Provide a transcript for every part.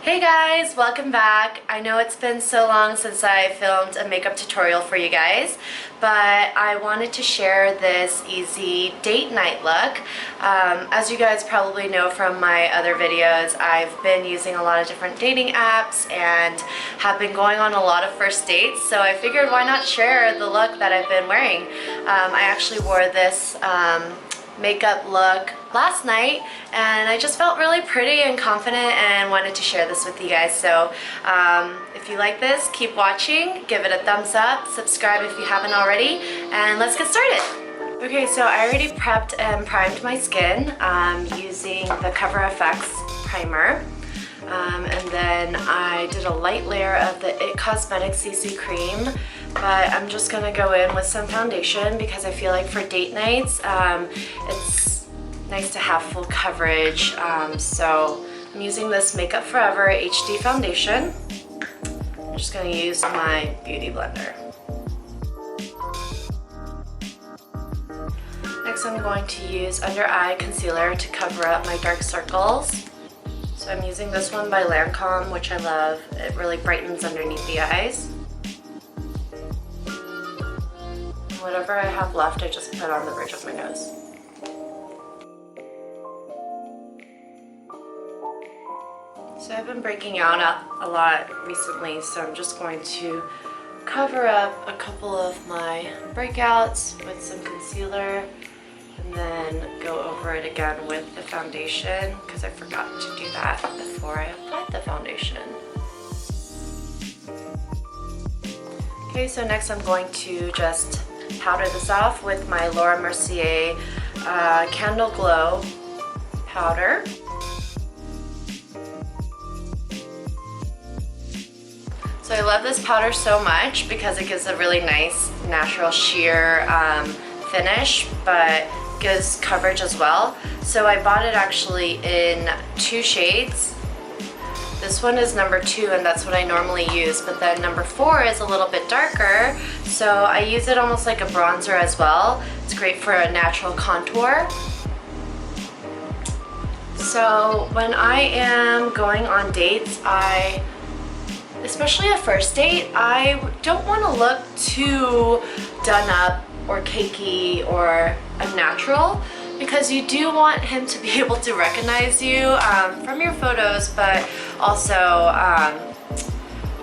Hey guys, welcome back. I know it's been so long since I filmed a makeup tutorial for you guys, but I wanted to share this easy date night look. As you guys probably know from my other videos, I've been using a lot of different dating apps and have been going on a lot of first dates, so I figured why not share the look that I've been wearing. I actually wore this makeup look last night and I just felt really pretty and confident and wanted to share this with you guys. So if you like this, keep watching, give it a thumbs up, subscribe if you haven't already, and let's get started. Okay, so I already prepped and primed my skin using the Cover FX primer. And then I did a light layer of the It Cosmetics CC cream, but I'm just gonna go in with some foundation because I feel like for date nights it's nice to have full coverage. So I'm using this Makeup Forever HD foundation. I'm just gonna use my beauty blender. Next I'm going to use under eye concealer to cover up my dark circles. So I'm using this one by Lancome, which I love. It really brightens underneath the eyes. And whatever I have left, I just put on the bridge of my nose. So I've been breaking out a lot recently, so I'm just going to cover up a couple of my breakouts with some concealer and then go over it again with the foundation because I forgot to do that before I applied the foundation. Okay, so next I'm going to just powder this off with my Laura Mercier Candle Glow powder. So I love this powder so much because it gives a really nice natural sheer finish, but gives coverage as well. So I bought it actually in 2 shades. This one is number 2 and that's what I normally use, but then number 4 is a little bit darker, so I use it almost like a bronzer as well. It's great for a natural contour. So when I am going on dates, especially a first date, I don't want to look too done up or cakey or unnatural because you do want him to be able to recognize you from your photos, but also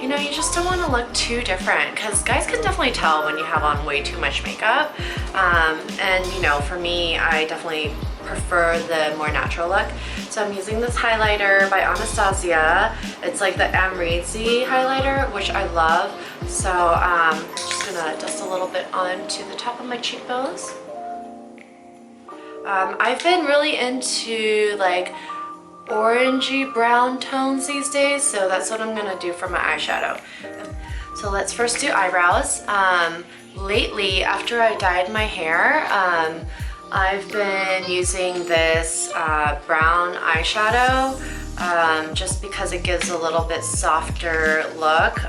you know, you just don't want to look too different because guys can definitely tell when you have on way too much makeup, and you know, for me, I definitely prefer the more natural look. So I'm using this highlighter by Anastasia. It's like the Amrezy highlighter, which I love. So I'm just gonna dust a little bit onto the top of my cheekbones. I've been really into like orangey brown tones these days, so that's what I'm gonna do for my eyeshadow. So let's first do eyebrows. Lately, after I dyed my hair, I've been using this brown eyeshadow just because it gives a little bit softer look.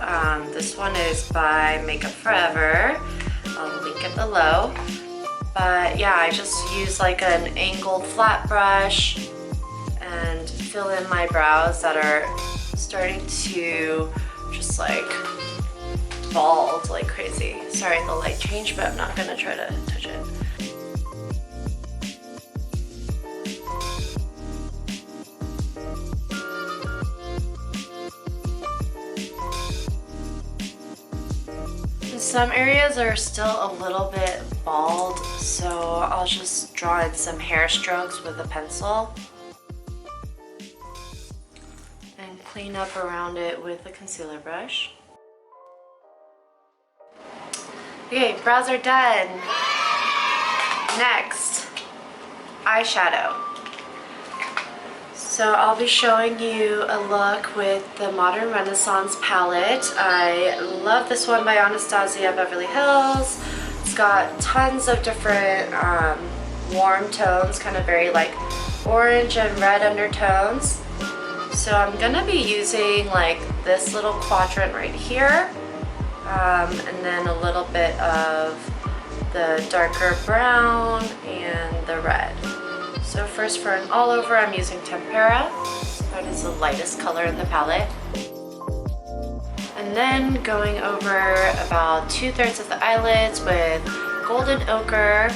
This one is by Makeup Forever. I'll link it below. But yeah, I just use like an angled flat brush and fill in my brows that are starting to just like bald like crazy. Sorry, the light changed, but I'm not gonna try to touch it. Some areas are still a little bit bald, so I'll just draw in some hair strokes with a pencil and clean up around it with a concealer brush. Okay, brows are done. Next, eyeshadow. So I'll be showing you a look with the Modern Renaissance palette. I love this one by Anastasia, Beverly Hills. It's got tons of different warm tones, kind of very like orange and red undertones. So I'm gonna be using like this little quadrant right here, and then a little bit of the darker brown and the red. So first for an all over, I'm using Tempera That is the lightest color in the palette. And then going over about 2/3 of the eyelids with golden ochre.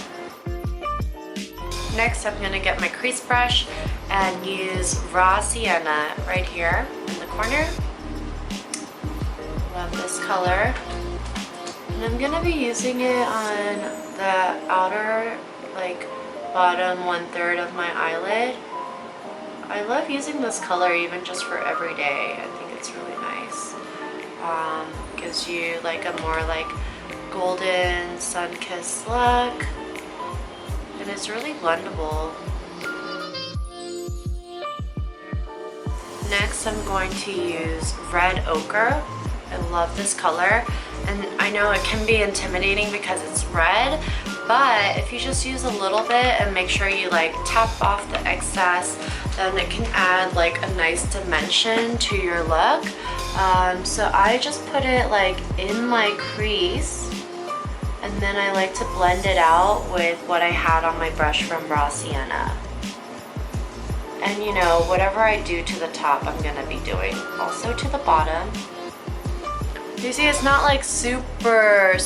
Next, I'm going to get my crease brush and use raw sienna right here in the corner. Love this color. And I'm going to be using it on the outer, like, bottom 1/3 of my eyelid. I love using this color even just for every day. I think it's really nice. Gives you like a more like golden sun-kissed look. And it's really blendable. Next, I'm going to use red ochre. I love this color. And I know it can be intimidating because it's red, but if you just use a little bit and make sure you like tap off the excess, then it can add like a nice dimension to your look. So I just put it like in my crease, and then I like to blend it out with what I had on my brush from Raw Sienna. And you know, whatever I do to the top, I'm gonna be doing also to the bottom. You see, it's not like super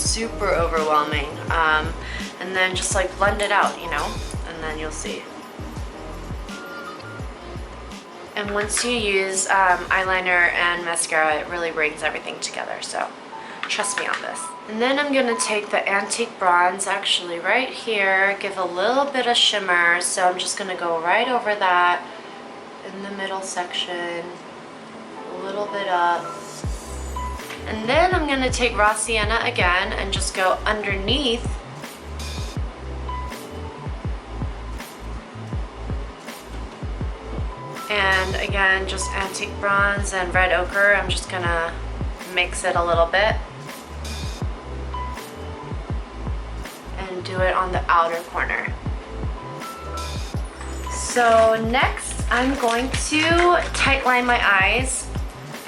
overwhelming. And then just like blend it out, you know, and then you'll see. And once you use eyeliner and mascara, it really brings everything together, so trust me on this. And then I'm gonna take the antique bronze actually right here, give a little bit of shimmer, so I'm just gonna go right over that in the middle section, a little bit up. And then I'm gonna take raw sienna again and just go underneath. And again, just antique bronze and red ochre. I'm just gonna mix it a little bit. And do it on the outer corner. So next, I'm going to tightline my eyes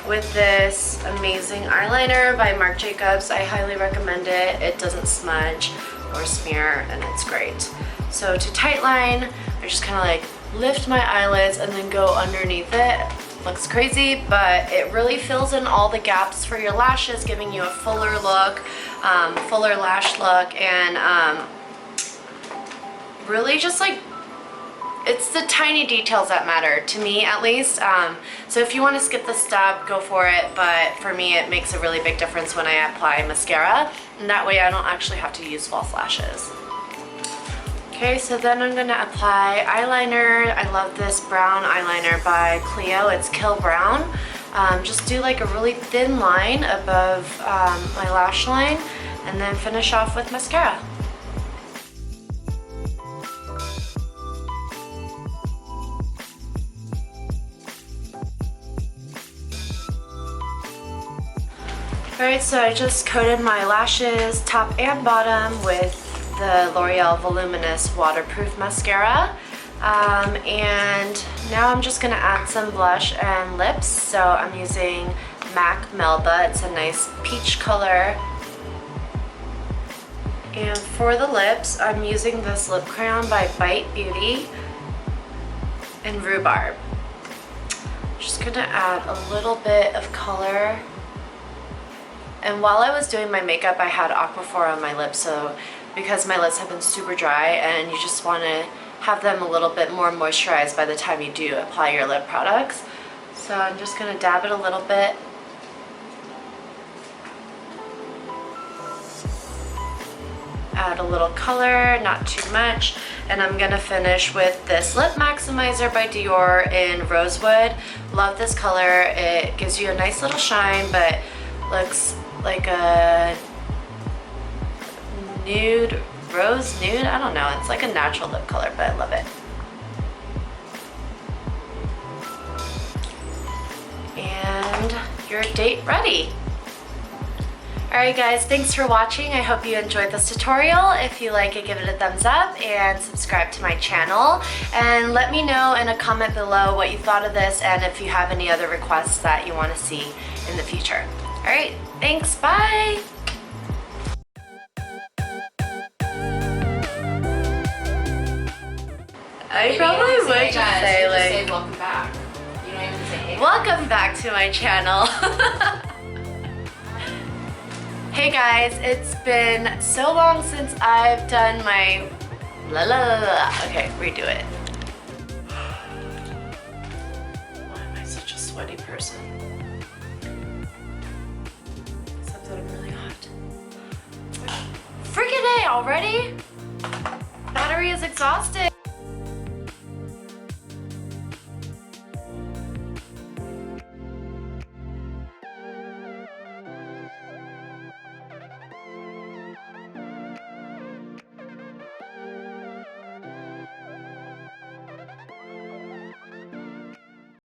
with this amazing eyeliner by Marc Jacobs. I highly recommend it. It doesn't smudge or smear, and it's great. So to tightline, I just kind of like lift my eyelids and then go underneath it. Looks crazy, but it really fills in all the gaps for your lashes, giving you a fuller look, fuller lash look, and really just like, it's the tiny details that matter, to me at least. So if you want to skip this step, go for it, but for me it makes a really big difference when I apply mascara, and that way I don't actually have to use false lashes. Okay, so then I'm going to apply eyeliner. I love this brown eyeliner by Clio. It's Kill Brown. Just do like a really thin line above my lash line, and then finish off with mascara. Alright, so I just coated my lashes top and bottom with the L'Oreal Voluminous Waterproof Mascara. And now I'm just going to add some blush and lips. So I'm using MAC Melba. It's a nice peach color. And for the lips, I'm using this lip crayon by Bite Beauty in Rhubarb. Just going to add a little bit of color. And while I was doing my makeup, I had Aquaphor on my lips, so because my lips have been super dry and you just want to have them a little bit more moisturized by the time you do apply your lip products. So I'm just going to dab it a little bit. Add a little color, not too much. And I'm going to finish with this Lip Maximizer by Dior in Rosewood. Love this color. It gives you a nice little shine, but looks like a nude, rose nude, I don't know, it's like a natural lip color, but I love it. And your date ready. Alright guys, thanks for watching. I hope you enjoyed this tutorial. If you like it, give it a thumbs up and subscribe to my channel. And let me know in a comment below what you thought of this and if you have any other requests that you want to see in the future. Alright, thanks, bye! I probably would just say like, welcome back. You don't even welcome back to my channel. Hey guys, it's been so long since I've done my Okay, redo it. Why am I such a sweaty person? Except that I'm really hot. Freaking A already? Battery is exhausted.